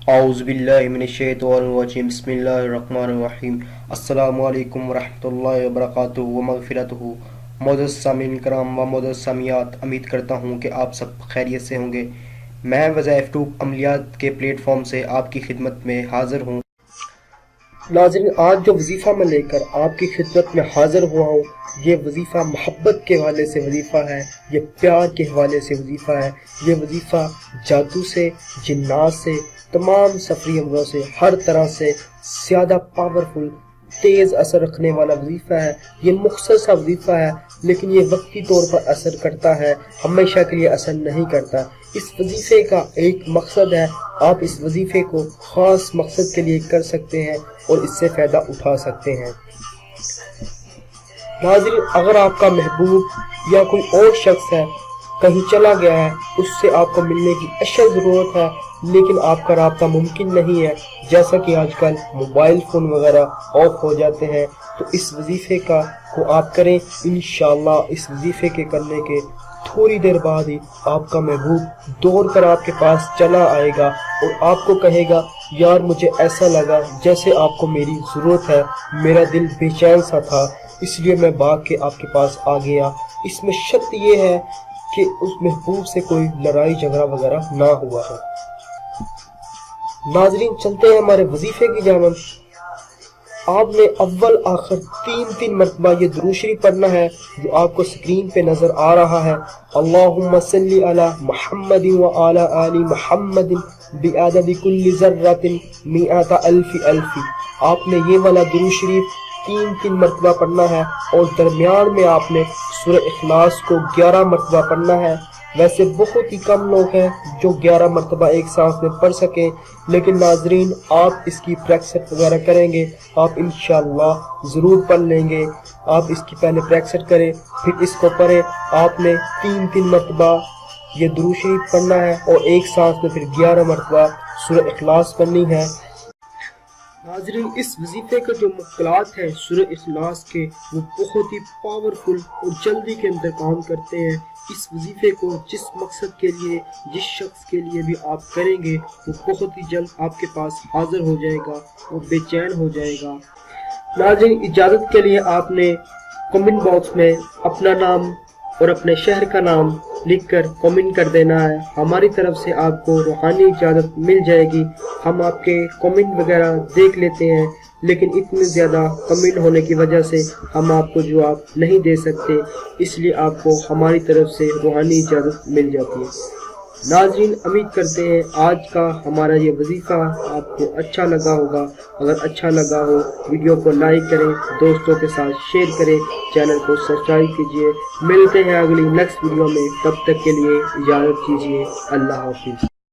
औज़ुबिल्लाहि मिनश्शैतानिर्रजीम बिस्मिल्लाहिर्रहमानिर्रहीम अस्सलामु अलैकुम वरहमतुल्लाहि वबरकातुहू व मग़फ़िरतुहू। मोअज़्ज़ज़ सामीन कराम व मोअज़्ज़ज़ सामियात, उम्मीद करता हूँ कि आप सब खैरियत से होंगे। मैं वज़ाइफ़टूब अमलियात के प्लेटफॉर्म से आपकी खिदमत में हाज़िर हूँ। नाज़रीन, आज जो वजीफ़ा मैं लेकर आपकी खिदमत में हाज़िर हुआ हूँ, ये वजीफ़ा मोहब्बत के हवाले से वजीफ़ा है, ये प्यार के हवाले से वजीफ़ा है। ये वजीफ़ा जादू से, जिन्नात से, तमाम सफरी अमलों से, हर तरह से ज़्यादा पावरफुल, तेज़ असर रखने वाला वजीफ़ा है। ये मुख्तसर सा वजीफ़ा है, लेकिन ये वक्ती तौर पर असर करता है, हमेशा के लिए असर नहीं करता। इस वजीफ़े का एक मकसद है, आप इस वजीफ़े को ख़ास मकसद के लिए कर सकते हैं और इससे फ़ायदा उठा सकते हैं। नाज़रीन, अगर आपका महबूब या कोई और शख्स है कहीं चला गया है, उससे आपको मिलने की अशद ज़रूरत है, लेकिन आपका राब्ता मुमकिन नहीं है, जैसा कि आजकल मोबाइल फ़ोन वगैरह ऑफ हो जाते हैं, तो इस वजीफ़े को आप करें। इंशाअल्लाह इस वजीफ़े के करने के थोड़ी देर बाद ही आपका महबूब दौड़ कर आपके पास चला आएगा और आपको कहेगा, यार मुझे ऐसा लगा जैसे आपको मेरी ज़रूरत है, मेरा दिल बेचैन सा था, इसलिए मैं भाग के आपके पास आ गया। इसमें शर्त ये है कि उस महबूब से कोई लड़ाई झगड़ा वगैरह ना हुआ है। नाजरीन, चलते हैं हमारे वजीफे की जानिब। आपने अव्वल आखिर तीन मरतबा ये दुरूद शरीफ पढ़ना है जो आपको स्क्रीन पे नजर आ रहा है। अल्लाहुम्मा सल्ली अला मुहम्मदिन व अला आलि मुहम्मदिन बिअददि कुल्ली ज़र्रतिन मिअता अल्फी अल्फी। आपने ये वाला दुरूद शरीफ तीन मरतबा पढ़ना है और दरमियान में आपने सूरह इखलास को 11 मरतबा पढ़ना है। वैसे बहुत ही कम लोग हैं जो 11 मरतबा एक सांस में पढ़ सकें, लेकिन नाजरीन आप इसकी प्रैक्टिस वगैरह करेंगे, आप इंशाअल्लाह ज़रूर पढ़ लेंगे। आप इसकी पहले प्रैक्टिस करें, फिर इसको पढ़ें। आपने तीन मरतबा ये दुरूद शरीफ पढ़ना है और एक सांस में फिर 11 मरतबा सूरह इखलास पढ़नी है। नाज़रीन, इस वजीफे के जो मुश्किलात हैं सूरह इखलास के, वो बहुत ही पावरफुल और जल्दी के अंदर काम करते हैं। इस वजीफे को जिस मकसद के लिए, जिस शख्स के लिए भी आप करेंगे, वो बहुत ही जल्द आपके पास हाजिर हो जाएगा, वो बेचैन हो जाएगा। नाज़रीन, इजाज़त के लिए आपने कमेंट बॉक्स में अपना नाम और अपने शहर का नाम लिखकर कमेंट कर देना है। हमारी तरफ से आपको रूहानी इजाज़त मिल जाएगी। हम आपके कमेंट वगैरह देख लेते हैं, लेकिन इतने ज़्यादा कमेंट होने की वजह से हम आपको जवाब नहीं दे सकते, इसलिए आपको हमारी तरफ से रूहानी इजाज़त मिल जाती है। नाज़रीन, उम्मीद करते हैं आज का हमारा ये वजीफ़ा आपको अच्छा लगा होगा। अगर अच्छा लगा हो वीडियो को लाइक करें, दोस्तों के साथ शेयर करें, चैनल को सब्सक्राइब कीजिए। मिलते हैं अगली नेक्स्ट वीडियो में, तब तक के लिए इजाज़त दीजिए। अल्लाह हाफिज़।